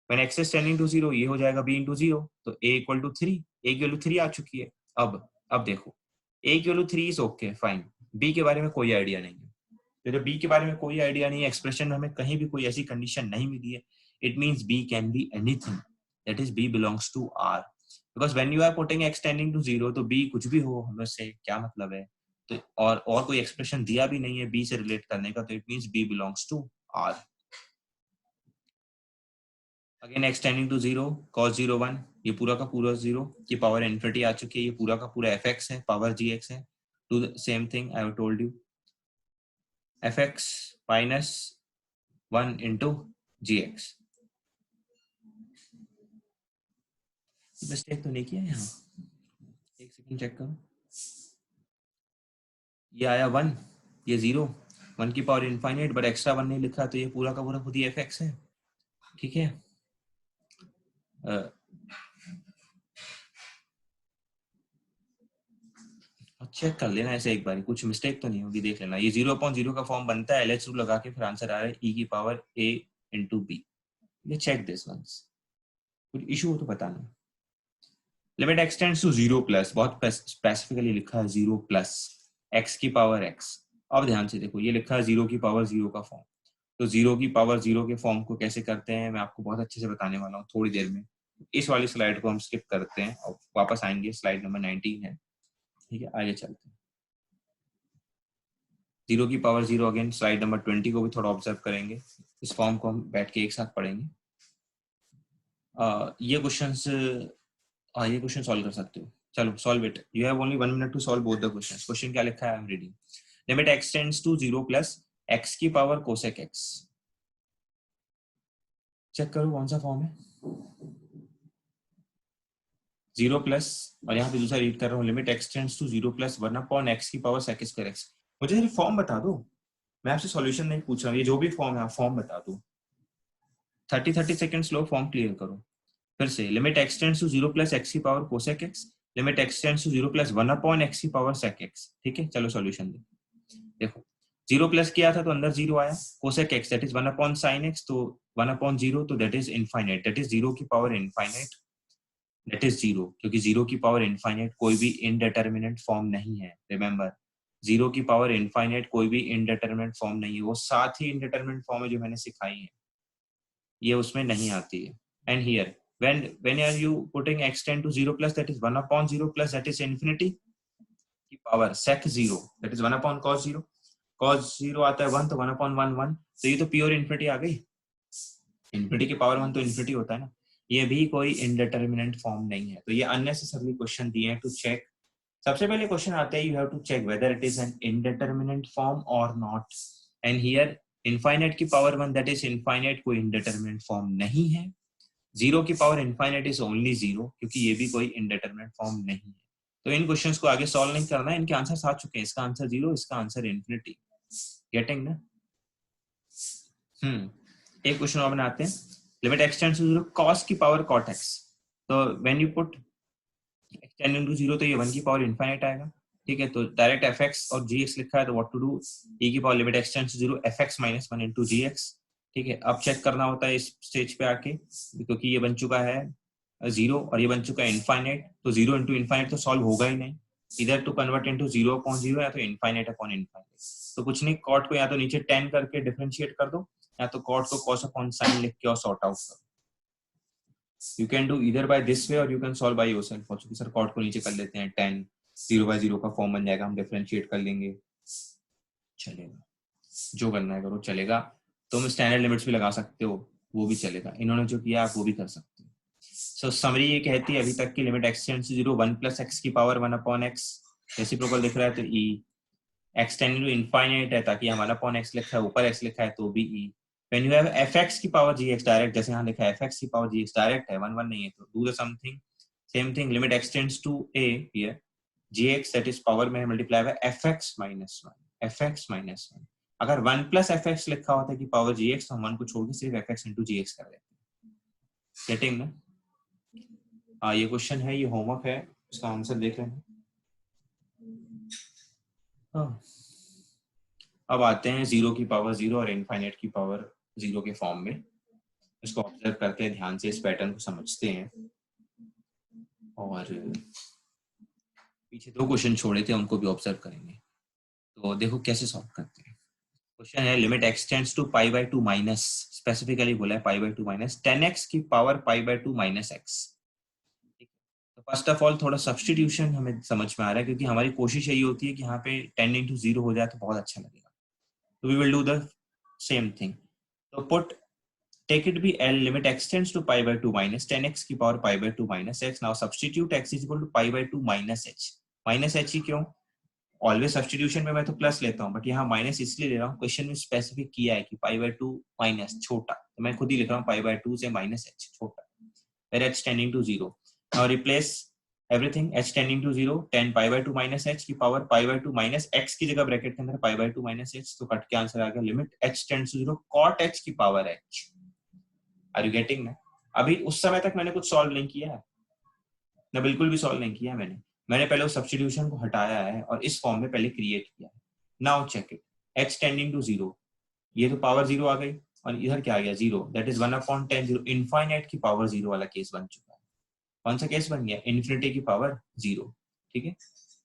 S1: when x is tending to 0, ये हो जाएगा b into 0, तो a equal to 3, a की वैल्यू 3 आ चुकी है। अब देखो, a की value 3 is okay fine, b के बारे में कोई आइडिया नहीं है। तो जब b के बारे में कोई आइडिया नहीं है, एक्सप्रेशन में हमें कहीं भी कोई ऐसी कंडीशन नहीं मिली है, it means b can be anything, that is b belongs to r, because when you are putting x tending to 0, तो b कुछ भी हो, हमें से क्या मतलब है। तो और कोई एक्सप्रेशन दिया भी नहीं है b से रिलेट करने का, तो it means b belongs to r। Again x tending to 0, cos 0 1, ये पूरा का पूरा 0 की पावर इन्फिनिटी आ चुकी है, ये पूरा का पूरा fx है, पावर gx है। Do the same thing I have told you, fx minus 1 into gx। Mistake तो नहीं किया यहाँ, एक सेकंड चेक करो, ये आया 1, ये 0, 1 की पावर इनफाइनाइट, बट एक्स्ट्रा 1 नहीं लिखा, तो ये पूरा का पूरा खुद ही fx है, ठीक है। चेक कर लेना ऐसे एक बार, कुछ मिस्टेक तो नहीं होगी, देख लेना। ये 0/0 का फॉर्म बनता है, LH रूल लगा के फिर आंसर आ रहा है e की पावर a इंटू b। ये चेक दिस वंस, कुछ इशू हो तो बताना। Limit x tends to 0 plus, बहुत स्पेसिफिकली लिखा है 0 प्लस x की पावर x। अब ध्यान से देखो, ये लिखा है 0 की पावर 0 का फॉर्म, तो 0 की पावर 0 के फॉर्म को कैसे करते हैं मैं आपको बहुत अच्छे से बताने वाला हूँ थोड़ी देर में। इस वाली स्लाइड को हम स्किप करते हैं और वापस आएंगे, स्लाइड नंबर 19 है, ठीक है, आगे चलते हैं। 0 की पावर 0, अगेन स्लाइड नंबर 20 को भी थोड़ा ऑब्जर्व करेंगे, इस फॉर्म को हम बैठ के एक साथ पढ़ेंगे। ये क्वेश्चन सॉल्व कर सकते हो। चलो solve it, you have only 1 minute to solve both the questions. Question क्या लिखा है, I am reading. Limit x tends to 0 plus x की पावर कोसेक x। चेक करो कौन सा फॉर्म है, 0 प्लस, और यहाँ पे दूसरा रीड कर रहा हूँ, limit x tends to 0 plus 1 upon x की पावर सेक स्क्वायर x। मुझे सिर्फ फॉर्म बता दो, मैं आपसे सॉल्यूशन नहीं पूछ रहा हूँ, ये जो भी फॉर्म है आप फॉर्म बता दो। 30 सेकंड्स लो, फॉर्म क्लियर करो। फिर से limit x tends to 0 plus x की power cosec x, limit x tends to 0 plus 1 upon x की पावर सेक x। ठीक है, चलो सॉल्यूशन देखो, 0 प्लस किया था तो अंदर 0 आया, cosec x that is 1 upon sign x, तो 1 अपॉन 0 तो that is infinite, that is 0 की पावर इनफाइनाइट, दैट इज 0, क्योंकि 0 की पावर इनफाइनाइट कोई भी इनडिटरमिनेट फॉर्म नहीं है। रिमेंबर, 0 की पावर इनफाइनाइट कोई भी इनडिटरमिनेट फॉर्म नहीं है, वो 7 ही इनडिटरमिनेट फॉर्म है जो मैंने सिखाई है, ये उसमें नहीं आती है। And here when are you putting x tend to 0 plus, that is 1 upon 0 plus that is infinity की power sec 0, that is 1 upon cos 0, cos 0 आता है 1, तो 1 upon 1 1, तो ये तो प्योर इन्फिनिटी आ गई, इन्फिनिटी की पावर 1 तो इन्फिनिटी होता है ना, ये भी कोई इनडिटरमिनेट फॉर्म नहीं है। तो ये अननेसेसरी क्वेश्चन दिए हैं टू चेक। सबसे पहले क्वेश्चन आता है, you have to check whether it is an indeterminate form और नॉट, एंड हियर इनफाइनाइट की पावर 1 दैट इज इनफाइनाइट कोई इनडिटरमिनेट फॉर्म नहीं है, 0 की पावर इनफाइनाइट इज ओनली 0, क्योंकि ये भी कोई इनडिटरमिनेट फॉर्म नहीं है। तो इन क्वेश्चंस को आगे सॉल्व नहीं करना है, इनके आंसर्स आ चुके हैं, इसका आंसर 0, इसका आंसर इनफिनिटी। गेटिंग ना? एक क्वेश्चन और बनाते हैं, limit x tends to 0 cos की पावर cot x, तो when you put x tending to 0 तो ये 1 की पावर इनफाइनाइट आएगा। ठीक है, तो डायरेक्ट fx और gx लिखा है, तो व्हाट टू डू, e की power limit x tends to 0 fx minus 1 into gx। ठीक है, अब चेक करना होता है इस स्टेज पे आके, क्योंकि ये बन चुका है 0 और ये बन चुका है इनफाइनाइट, तो 0 इंटू इनफाइनाइट तो सॉल्व होगा ही नहीं, इधर टू कन्वर्ट इनटू 0 अपॉन 0 या तो इनफाइनाइट अपॉन इनफाइनाइट। तो कुछ नहीं, कॉट को या तो नीचे 10 करके डिफरेंशिएट कर दो, या तो कॉट को cos अपॉन sin लिख के और सॉर्ट आउट करो। यू कैन डू इधर बाय दिस वे और you can solve by yourself also. Sir cot को नीचे कर लेते हैं 10, 0/0 का फॉर्म बन जाएगा, हम डिफरेंशिएट कर लेंगे, चलेगा, जो करना है करो, चलेगा। तुम स्टैंडर्ड लिमिट्स भी लगा सकते हो, वो भी चलेगा, इन्होंने जो किया आप वो भी कर सकते हो। सो समरी ये कहती है अभी तक की, limit x tends to 0 1 plus x की पावर 1 अपॉन x, रेसिप्रोकल दिख रहा है तो e, x tending to infinite है, ताकि हम 1 अपॉन x लिखा है, ऊपर x लिखा है तो भी e। When you have fx की पावर gx डायरेक्ट, जैसे यहाँ लिखा है fx की पावर gx डायरेक्ट है, 1 1 नहीं है, तो do the something same thing, limit x tends to a here, gx that is power में multiply by fx minus 1, fx minus 1। अगर 1 प्लस fx लिखा होता है कि पावर gx, तो हम 1 को छोड़ के सिर्फ fx into gx कर देते हैं। गेटिंग ना? हाँ, ये क्वेश्चन है, ये होमवर्क है, इसका आंसर देख लेना। हाँ, अब आते हैं 0 की पावर 0 और इनफाइनाइट की पावर 0 के फॉर्म में। इसको ऑब्जर्व करते हैं ध्यान से, इस पैटर्न को समझते हैं, और पीछे 2 क्वेश्चन छोड़े थे उनको भी ऑब्जर्व करेंगे। तो देखो कैसे सॉल्व करते हैं। क्वेश्चन है, limit x tends to pi by 2 minus, specifically बोला है पाई बाय 2 माइनस 10x की power pi by 2 minus x। तो फर्स्ट ऑफ ऑल थोड़ा सब्स्टिट्यूशन हमें समझ में आ रहा है, क्योंकि हमारी कोशिश यही होती है कि यहाँ पे 10 into 0 हो जाए तो बहुत अच्छा लगेगा। तो we will do the same thing, तो put take it be L, limit x tends to pi by 2 minus 10x की power pi by 2 minus x। Now substitute x is equal to pi by 2 minus h। minus h ही क्यों? ऑलवेज सब्स्टिट्यूशन में मैं तो प्लस लेता हूँ, बट यहाँ माइनस इसलिए ले रहा हूँ, क्वेश्चन में स्पेसिफिक किया है कि पाई बाय 2 माइनस छोटा, तो मैं खुद ही लिख रहा हूँ पाई बाय 2 से माइनस h छोटा, where h tending to 0। Now replace everything, h tending to 0, 10 pi by 2 minus h की power pi by 2 minus x की जगह ब्रैकेट के अंदर pi by 2 minus h, तो कट के आंसर आ गया limit h tends to 0 cot h की power h। Are you getting ना? अभी उस समय तक मैंने कुछ सॉल्व नहीं किया है ना, बिल्कुल भी सॉल्व नहीं किया मैंने पहले उस सब्स्टिट्यूशन को हटाया है और इस फॉर्म में पहले क्रिएट किया है। Now check it, h tending to 0, ये तो पावर 0 आ गई, और इधर क्या आ गया 0, दैट इज 1 अपॉन 10 0, इनफाइनाइट की पावर 0 वाला केस बन चुका है। कौन सा केस बन गया? इन्फिनिटी की पावर 0। ठीक है,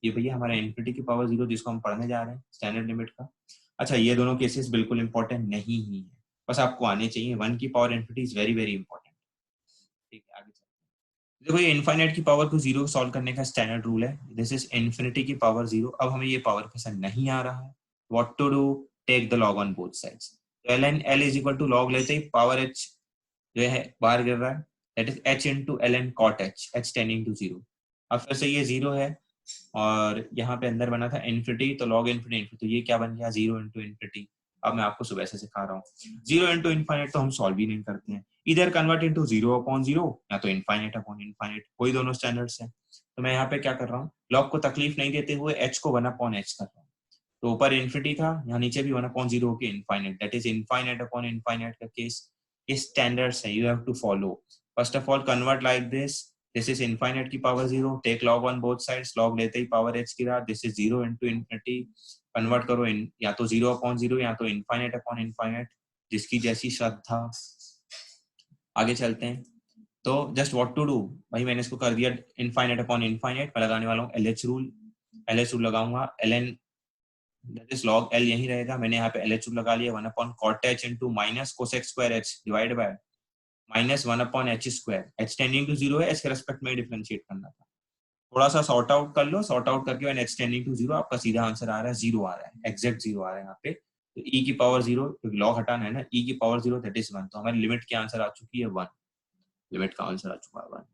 S1: ये भैया हमारा इन्फिनिटी की पावर 0 जिसको हम पढ़ने जा रहे हैं स्टैंडर्ड लिमिट का। अच्छा, ये दोनों केसेस बिल्कुल इंपॉर्टेंट नहीं ही है, बस आपको आने चाहिए। 1 की power infinity is very very important. ठीक है, आगे देखो, ये इनफाइनाइट की पावर को 0 सॉल्व करने का स्टैंडर्ड रूल है, दिस इज इन्फिनिटी की पावर 0। अब हमें ये पावर पसंद नहीं आ रहा है, what to do, take the log on both sides. तो ln l is equal to log लेते ही पावर h जो है बाहर गिर रहा है, that is h into ln cot h, h tending to 0। अब फिर से ये 0 है और यहाँ पे अंदर बना था इन्फिनिटी, तो log इन्फिनिटी, तो ये क्या बन गया 0 into इन्फिनिटी। अब मैं आपको सुबह से सिखा रहा हूँ 0 into इन्फाइनाइट तो हम सॉल्व ही नहीं करते हैं, इधर कन्वर्ट इनटू 0 अपॉन 0 या तो इन्फाइनाइट अपॉन इन्फाइनाइट, कोई दोनों स्टैंडर्ड्स हैं। तो मैं यहाँ पे क्या कर रहा हूँ, log को तकलीफ नहीं देते हुए h को 1 अपॉन h कर रहा हूँ। तो ऊपर इन्फिनिटी था, यहाँ नीचे भी 1 अपॉन 0 होके infinite, that is infinite upon infinite का केस। ये स्टैंडर्ड्स है, you have to follow. First of all convert like this, this is infinite की power 0, take log on both sides, log लेते ही पावर h की रहा, this is 0 into infinity, convert करो या तो 0 अपॉन 0 या तो infinite अपॉन infinite, जिसकी जैसी श्रद्धा। आगे चलते हैं, तो जस्ट व्हाट टू डू, भाई मैंने इसको कर दिया infinite अपॉन infinite, मैं लगाने वाला हूँ LH रूल, LH रूल लगाऊंगा, ln that is log L यही रहेगा, मैंने यहाँ पे LH रूल लगा लिया, 1 upon cot h into minus cosec square h divide by minus 1 upon h square, h tending to 0 है, एच के रेस्पेक्ट में डिफरेंशिएट करना था, थोड़ा सा सॉर्ट आउट कर लो, सॉर्ट आउट करके व्हेन एच टेंडिंग टू 0 आपका सीधा आंसर आ रहा है 0 आ रहा है, एग्जैक्ट 0 आ रहा है यहाँ पे। तो e की पावर 0, क्योंकि लॉग हटाना है ना, e की पावर 0 दैट इज 1, तो हमारी लिमिट की आंसर आ चुकी है 1, लिमिट का आंसर आ चुका है 1।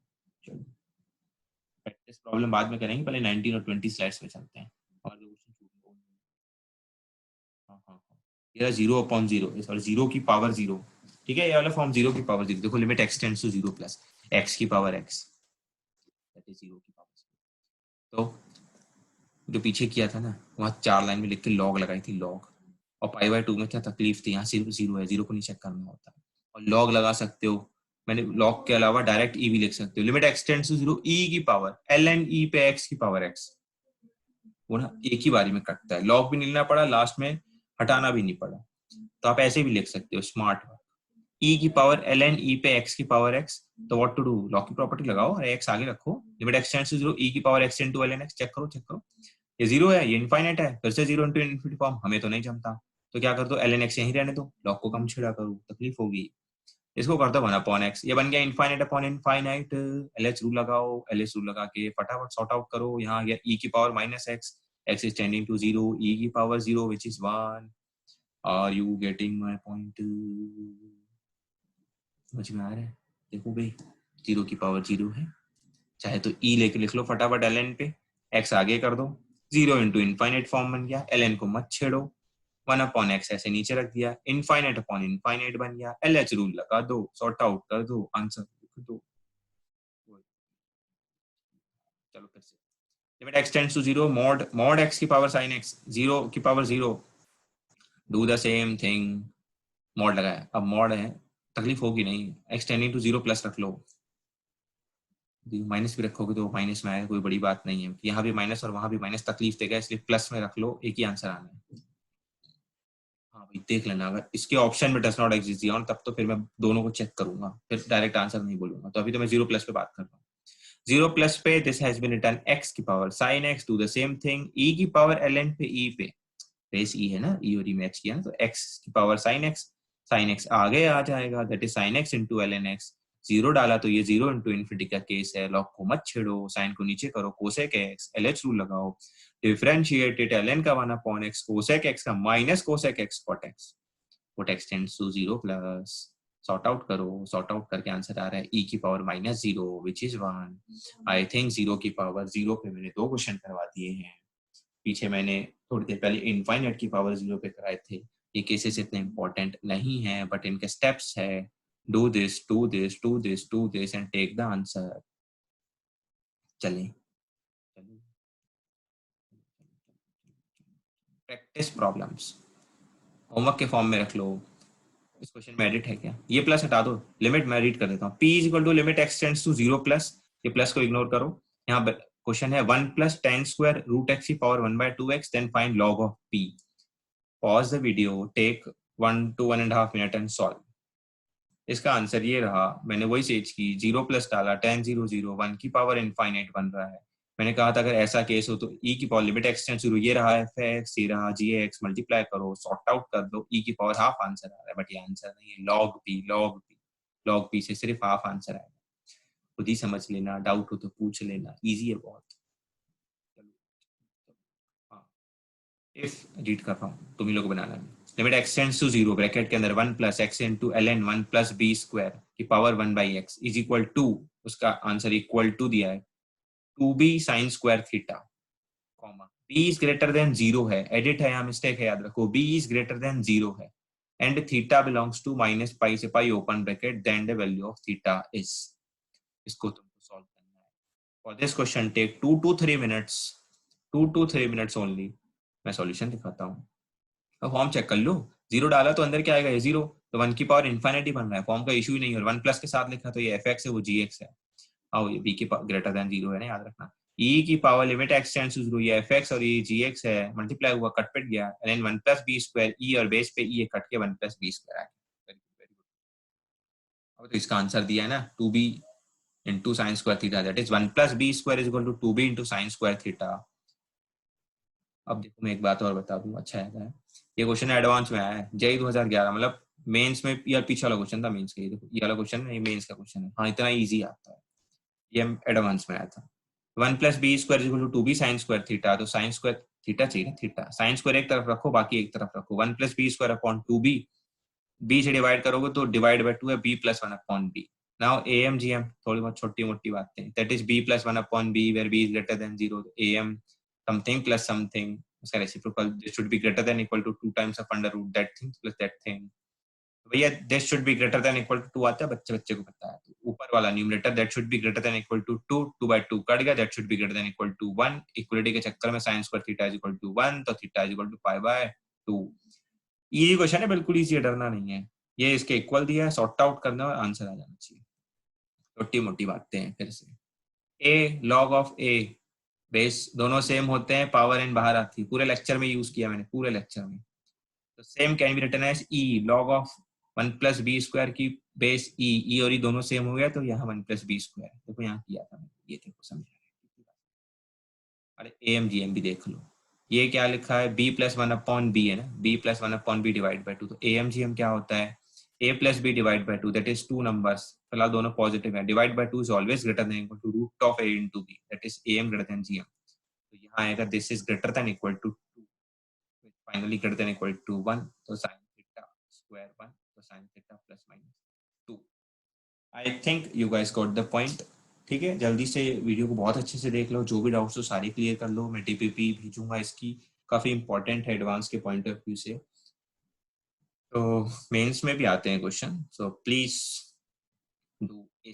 S1: चलो प्रैक्टिस प्रॉब्लम बाद में करेंगे, पहले 19 और 20 स्लाइड्स में चलते हैं। और ये 0 अपॉन 0, सॉरी 0 की पावर 0, ठीक है, ये वाला फॉर्म 0 की पावर 0, देखो limit x tends to 0 plus x की पावर x, दैट इज 0 की पावर 0। तो जो पीछे किया था ना, वहाँ 4 लाइन में लिख के लॉग लगाई थी, लॉग, और पाई बाय 2 में क्या तकलीफ थी, यहाँ सिर्फ 0 है, 0 को नहीं चेक करना होता है, और लॉग लगा सकते हो, मैंने लॉग के अलावा डायरेक्ट ई भी लिख सकते हो, limit x tends to 0 e की पावर ln e पे x की पावर x, वो ना एक ही बारी में कटता है, लॉग भी नहीं लेना पड़ा, लास्ट में हटाना भी नहीं पड़ा, तो आप ऐसे भी लिख सकते हो स्मार्ट, e की पावर ln e पे x की पावर x, तो व्हाट टू डू, लॉग की प्रॉपर्टी लगाओ और x आगे रखो, limit x tends to 0 e की power x into ln x, check करो चेक करो, ये 0 है, ये इनफाइनाइट है, फिर से 0 into इनफिनिटी फॉर्म, हमें तो नहीं जमता, तो क्या कर दो ln x यहीं रहने दो, लॉग को कम छेड़ा करो, तकलीफ होगी, इसको कर दो 1 अपॉन x, ये बन गया infinite upon infinite, LH rule लगाओ, LH रूल लगा के फटाफट सॉर्ट आउट करो, यहाँ गया e की power minus x, x is tending to 0, e की power 0 which is 1, are you getting my point? समझ में आ रहा है, देखो भाई 0 की पावर 0 है, चाहे तो e लेके लिख लो फटाफट ln पे, x आगे कर दो, 0 into इनफाइनाइट फॉर्म बन गया, ln को मत छेड़ो, 1 अपॉन x ऐसे नीचे रख दिया, इनफाइनाइट अपॉन इनफाइनाइट बन गया, LH रूल लगा दो, सॉर्ट आउट कर दो, आंसर लिख दो। चलो फिर से, limit x tends to 0, mod x की पावर sin x, 0 की power 0, do the same thing, mod लगाया, अब मॉड है, तकलीफ होगी नहीं, x टेंडिंग टू 0 प्लस रख लो, माइनस भी रखोगे तो माइनस में आएगा, कोई बड़ी बात नहीं है, यहाँ भी माइनस और वहां भी माइनस तकलीफ देगा, इसलिए प्लस में रख लो, एक ही आंसर आना है। हाँ भाई देख लेना, अगर इसके ऑप्शन में डज नॉट एग्जिस्ट दिया तब तो फिर मैं दोनों को चेक करूंगा, फिर डायरेक्ट आंसर नहीं बोलूंगा, तो अभी तो मैं 0 प्लस पे बात कर रहा हूँ, 0 प्लस पे this has been written x की power sin x, do the same thing, e की पावर ln पे e पे, बेस e है ना, e और e मैच किया ना, तो x की पावर sin x आगे आ जाएगा, that is sin x into ln x, 0 डाला तो ये 0 into इन्फिनिटी का केस है, लॉग को मत छेड़ो, साइन को नीचे करो, कोसेक x, LH रूल लगाओ, डिफरेंशिएट इट, ln का 1 अपॉन x, कोसेक x का minus cosec x, cot x tends to 0 plus, sort out करो, सॉर्ट आउट करके आंसर आ रहा है e की power minus 0 which is 1, I think 0 की पावर 0 पे मैंने 2 क्वेश्चन करवा दिए हैं, पीछे मैंने थोड़ी देर पहले इनफाइनाइट की पावर 0 पे कराए थे, ये केसेस इतने इंपॉर्टेंट नहीं है, बट इनके स्टेप्स है, do this do this do this do this and take the answer. चलें, प्रैक्टिस प्रॉब्लम्स होमवर्क के फॉर्म में रख लो, इस क्वेश्चन में एडिट है क्या, ये प्लस हटा दो, लिमिट मैं रीड कर देता हूँ, p is equal to limit x tends to 0 plus, ये प्लस को इग्नोर करो, यहाँ क्वेश्चन है 1 plus tan square root x की power 1/2x, then find log of p, pause the video, take 1 to 1.5 minute and solve. इसका आंसर ये रहा, मैंने वही सेज की, 0 प्लस डाला, tan 0 0, 1 की पावर इनफाइनाइट बन रहा है, मैंने कहा था अगर ऐसा केस हो तो e की power limit x tends to 0, ये रहा f(x), ये रहा g(x), मल्टीप्लाई करो, सॉर्ट आउट कर दो, e की पावर हाफ आंसर आ रहा है, बट ये आंसर नहीं है, log p से सिर्फ हाफ आंसर आएगा, खुद ही समझ लेना, डाउट हो तो पूछ लेना, इजी है बहुत। हाँ, इफ रीड कर रहा हूँ, तुम ही लोग बनाना है, limit x tends to 0 bracket के अंदर 1 plus x into ln 1 plus b square की power 1/x is equal to, उसका आंसर इक्वल टू दिया है 2b sin square theta, comma b is greater than 0 है, एडिट है या मिस्टेक है याद रखो, b इज ग्रेटर देन 0 है and theta belongs to minus pi से pi open bracket, then the value of theta is. इसको तुमको सॉल्व करना है। For this question take 2 to 3 minutes, 2 to 3 minutes only. मैं सॉल्यूशन दिखाता हूँ। अब फॉर्म चेक कर लो, 0 डाला तो अंदर क्या आएगा, ये 0, तो 1 की पावर इन्फिनिटी बन रहा है, फॉर्म का इशू ही नहीं है। 1 प्लस के साथ लिखा तो ये fx है, वो gx है। और ये b की ग्रेटर देन 0 है ना, याद रखना। e की power limit x tends to 0, ये fx और ये gx है, मल्टीप्लाई हुआ, कट पिट गया, and 1 plus b square, e और बेस पे e कट के 1 प्लस b स्क्वायर आ गया। Very good. अब तो इसका आंसर दिया है ना, 2b into sin square theta, that is 1 plus b square is equal to 2b into sin square theta। अब देखो मैं एक बात और बता दूं, अच्छा है ये क्वेश्चन एडवांस में आया है, जेई 2011, मतलब मेंस में यार पीछे वाला क्वेश्चन था मेंस का, ये देखो ये वाला क्वेश्चन है, ये मेंस का क्वेश्चन है। हाँ इतना इजी आता है, ये एडवांस में आया था। 1 plus b square is equal to 2b sin square theta, तो sin स्क्वायर थीटा चाहिए, थीटा sin स्क्वायर एक तरफ रखो, बाकी एक तरफ रखो। 1 plus b square upon 2b, b से डिवाइड करोगे तो डिवाइड बाय 2 है, b plus 1 upon b। Now am gm थोड़ी बहुत छोटी मोटी बातें, that is b plus 1 upon b where b is greater than 0, am something plus something, उसका reciprocal, this should be greater than equal to 2 times of under root that thing plus that thing. भैया this should be greater than equal to 2 आता है, बच्चे बच्चे को पता है, तो ऊपर वाला numerator that should be greater than equal to 2, 2 by 2 cut गया, that should be greater than equal to 1, equality के चक्कर में sin square theta is equal to 1, तो theta is equal to pi by 2। ये क्वेश्चन है, बिल्कुल इजी है, डरना नहीं है। ये इसके इक्वल दिया है, सॉर्ट आउट करना और आंसर आ जाना चाहिए। छोटी मोटी बातें हैं फिर से। a log of a base दोनों सेम होते हैं, पावर n बाहर आती है, पूरे लेक्चर में यूज किया मैंने, पूरे लेक्चर में। तो same can be written as e log of 1 plus b square की बेस e और e दोनों सेम हो गया, तो यहाँ 1 प्लस बी स्क्वायर, देखो यहाँ किया था मैंने, ये देखो समझा। अरे एम जी एम भी देख लो, ये क्या लिखा है, b प्लस 1 अपॉन बी है ना, b plus 1 upon b divide by 2, तो ए एम जी एम क्या होता है, a plus b divide by 2, that is 2 numbers, फिलहाल दोनों पॉजिटिव है, divide by 2 is always greater than equal to root of a into b, that is am greater than gm। तो यहाँ आएगा this is greater than equal to 2, finally greater than equal to 1, तो sin थीटा स्क्वायर 1, तो sin थीटा plus minus 2। I think you guys got the point. ठीक है, जल्दी से वीडियो को बहुत अच्छे से देख लो, जो भी डाउट्स हो सारे क्लियर कर लो, मैं टीपीपी भेजूंगा इसकी, काफी इंपॉर्टेंट है एडवांस के पॉइंट ऑफ व्यू से, तो मेंस में भी आते हैं question, so please do a